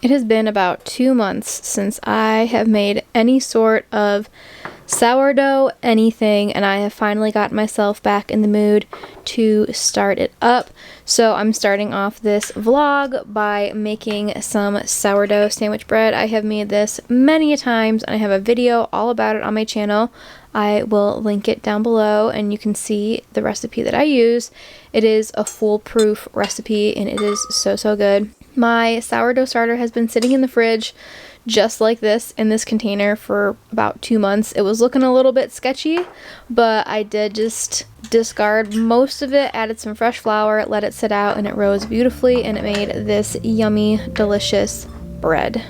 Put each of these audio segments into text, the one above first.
It has been about 2 months since I have made any sort of sourdough anything, and I have finally got myself back in the mood to start it up. So I'm starting off this vlog by making some sourdough sandwich bread. I have made this many a times, and I have a video all about it on my channel. I will link it down below and you can see the recipe that I use. It is a foolproof recipe and it is so good. My sourdough starter has been sitting in the fridge just like this in this container for about 2 months. It was looking a little bit sketchy, but I did just discard most of it, added some fresh flour, let it sit out, and it rose beautifully and it made this yummy, delicious bread.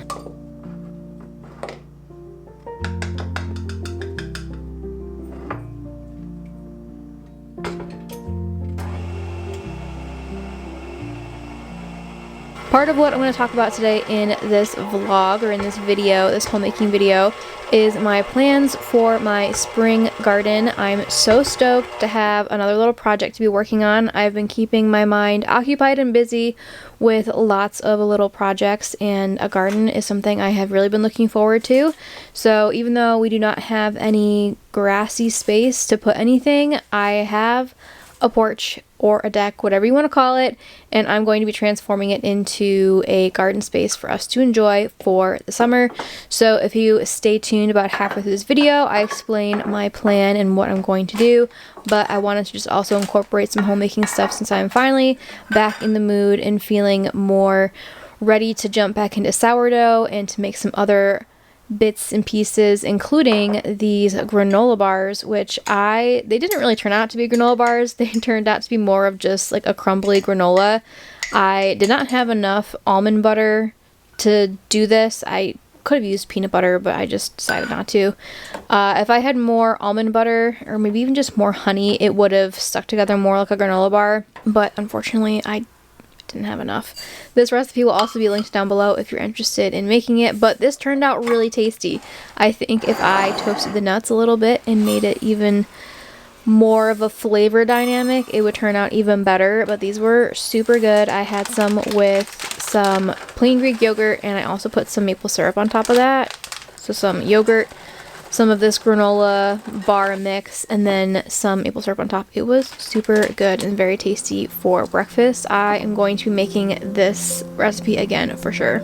Part of what I'm going to talk about today in this vlog, or in this video, this homemaking video, is my plans for my spring garden. I'm so stoked to have another little project to be working on. I've been keeping my mind occupied and busy with lots of little projects, and a garden is something I have really been looking forward to. So even though we do not have any grassy space to put anything, I have a porch or a deck, whatever you want to call it, and I'm going to be transforming it into a garden space for us to enjoy for the summer. So if you stay tuned, about halfway through this video I explain my plan and what I'm going to do, but I wanted to just also incorporate some homemaking stuff since I'm finally back in the mood and feeling more ready to jump back into sourdough and to make some other bits and pieces, including these granola bars, which they didn't really turn out to be granola bars. They turned out to be more of just like a crumbly granola. I did not have enough almond butter to do this. I could have used peanut butter, but I just decided not to. If I had more almond butter, or maybe even just more honey, it would have stuck together more like a granola bar, but unfortunately I didn't have enough. This recipe will also be linked down below if you're interested in making it, but this turned out really tasty. I think if I toasted the nuts a little bit and made it even more of a flavor dynamic, it would turn out even better, but these were super good. I had some with some plain Greek yogurt, and I also put some maple syrup on top of that. So some yogurt, some of this granola bar mix, and then some maple syrup on top. It was super good and very tasty for breakfast. I am going to be making this recipe again for sure.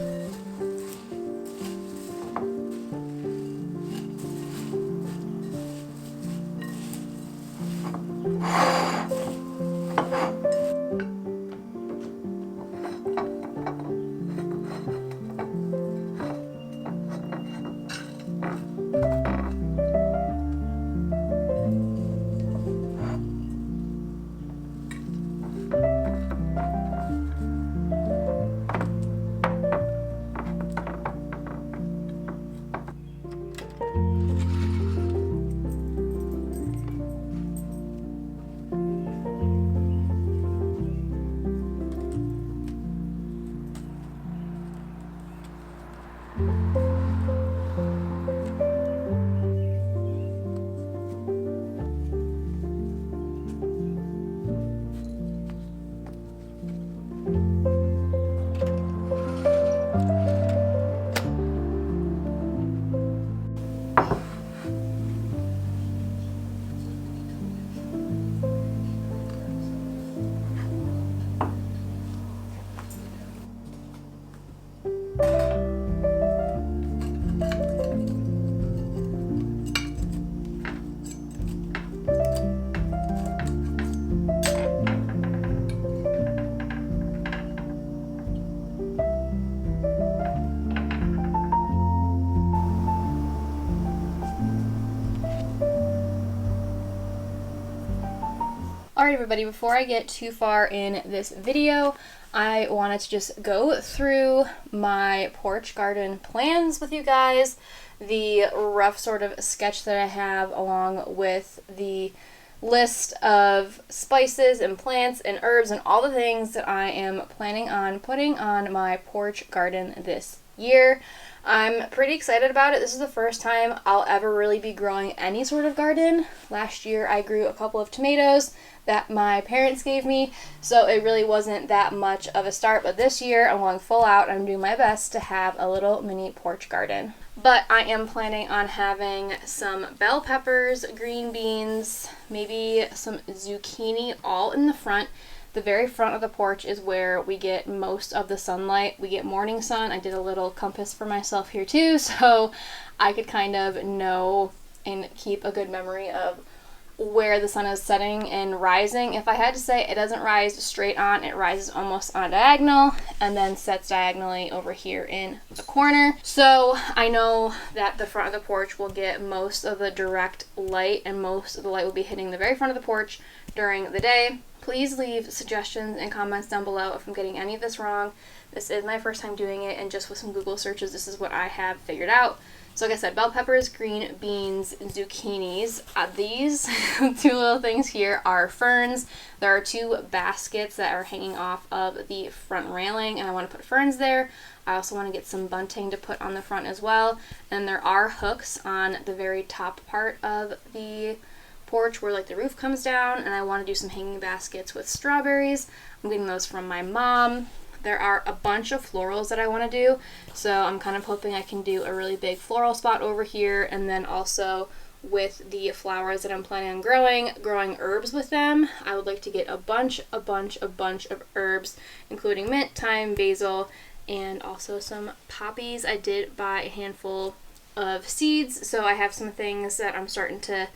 Alright everybody, before I get too far in this video, I wanted to just go through my porch garden plans with you guys, the rough sort of sketch that I have along with the list of spices and plants and herbs and all the things that I am planning on putting on my porch garden this year. I'm pretty excited about it. This is the first time I'll ever really be growing any sort of garden. Last year I grew a couple of tomatoes that my parents gave me, so it really wasn't that much of a start, but this year I'm going full out. I'm doing my best to have a little mini porch garden. But I am planning on having some bell peppers, green beans, maybe some zucchini all in the front. The very front of the porch is where we get most of the sunlight. We get morning sun. I did a little compass for myself here too, so I could kind of know and keep a good memory of where the sun is setting and rising. If I had to say, it doesn't rise straight on, it rises almost on a diagonal and then sets diagonally over here in the corner. So I know that the front of the porch will get most of the direct light, and most of the light will be hitting the very front of the porch during the day. Please leave suggestions and comments down below if I'm getting any of this wrong. This is my first time doing it, and just with some Google searches, this is what I have figured out. So like I said, bell peppers, green beans, zucchinis. These two little things here are ferns. There are two baskets that are hanging off of the front railing, and I want to put ferns there. I also want to get some bunting to put on the front as well. And there are hooks on the very top part of the porch where like the roof comes down, and I want to do some hanging baskets with strawberries. I'm getting those from my mom. There are a bunch of florals that I want to do, so I'm kind of hoping I can do a really big floral spot over here, and then also with the flowers that I'm planning on growing herbs with them. I would like to get a bunch of herbs, including mint, thyme, basil, and also some poppies. I did buy a handful of seeds, so I have some things that I'm starting to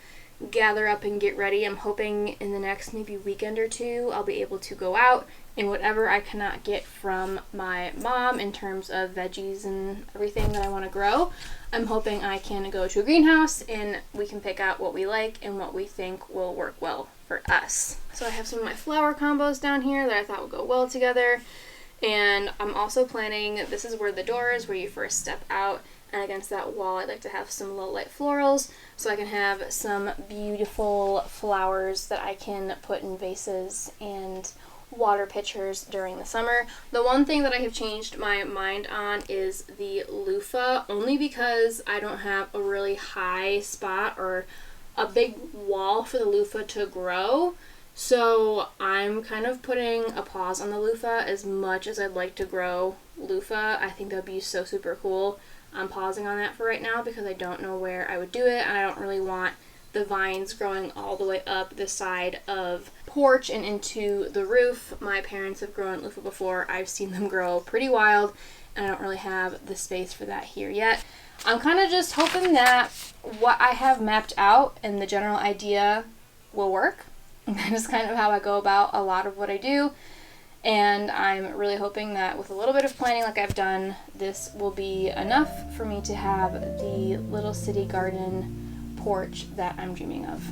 gather up and get ready. I'm hoping in the next maybe weekend or two I'll be able to go out, and whatever I cannot get from my mom in terms of veggies and everything that I want to grow, I'm hoping I can go to a greenhouse and we can pick out what we like and what we think will work well for us. So I have some of my flower combos down here that I thought would go well together, and I'm also planning, this is where the door is, where you first step out, and against that wall I'd like to have some low light florals so I can have some beautiful flowers that I can put in vases and water pitchers during the summer. The one thing that I have changed my mind on is the loofah, only because I don't have a really high spot or a big wall for the loofah to grow. So I'm kind of putting a pause on the loofah. As much as I'd like to grow loofah, I think that'd be so super cool. I'm pausing on that for right now because I don't know where I would do it, and I don't really want the vines growing all the way up the side of porch and into the roof. My parents have grown loofah before. I've seen them grow pretty wild, and I don't really have the space for that here yet. I'm kind of just hoping that what I have mapped out and the general idea will work. That is kind of how I go about a lot of what I do. And I'm really hoping that with a little bit of planning like I've done, this will be enough for me to have the little city garden porch that I'm dreaming of.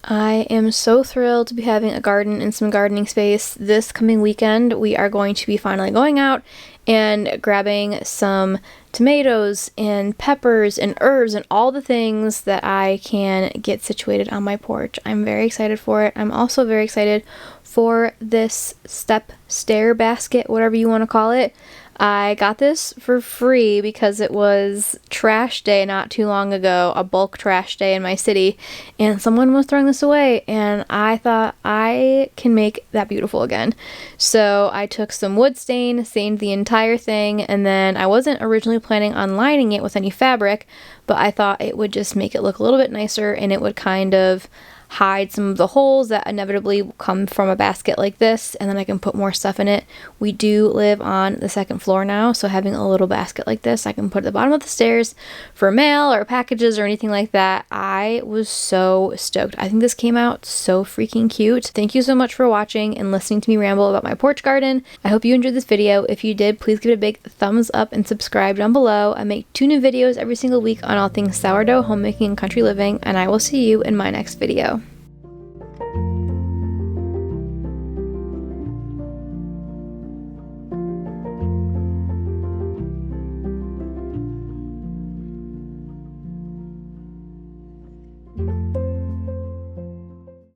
I am so thrilled to be having a garden and some gardening space. This coming weekend, we are going to be finally going out and grabbing some tomatoes and peppers and herbs and all the things that I can get situated on my porch. I'm very excited for it. I'm also very excited for this step stair basket, whatever you want to call it. I got this for free because it was trash day not too long ago, a bulk trash day in my city, and someone was throwing this away, and I thought I can make that beautiful again. So I took some wood stain, stained the entire thing, and then I wasn't originally planning on lining it with any fabric, but I thought it would just make it look a little bit nicer, and it would kind of hide some of the holes that inevitably come from a basket like this, and then I can put more stuff in it. We do live on the second floor now, so having a little basket like this I can put at the bottom of the stairs for mail or packages or anything like that. I was so stoked. I think this came out so freaking cute. Thank you so much for watching and listening to me ramble about my porch garden. I hope you enjoyed this video. If you did, please give it a big thumbs up and subscribe down below. I make 2 new videos every single week on all things sourdough, homemaking, and country living, and I will see you in my next video.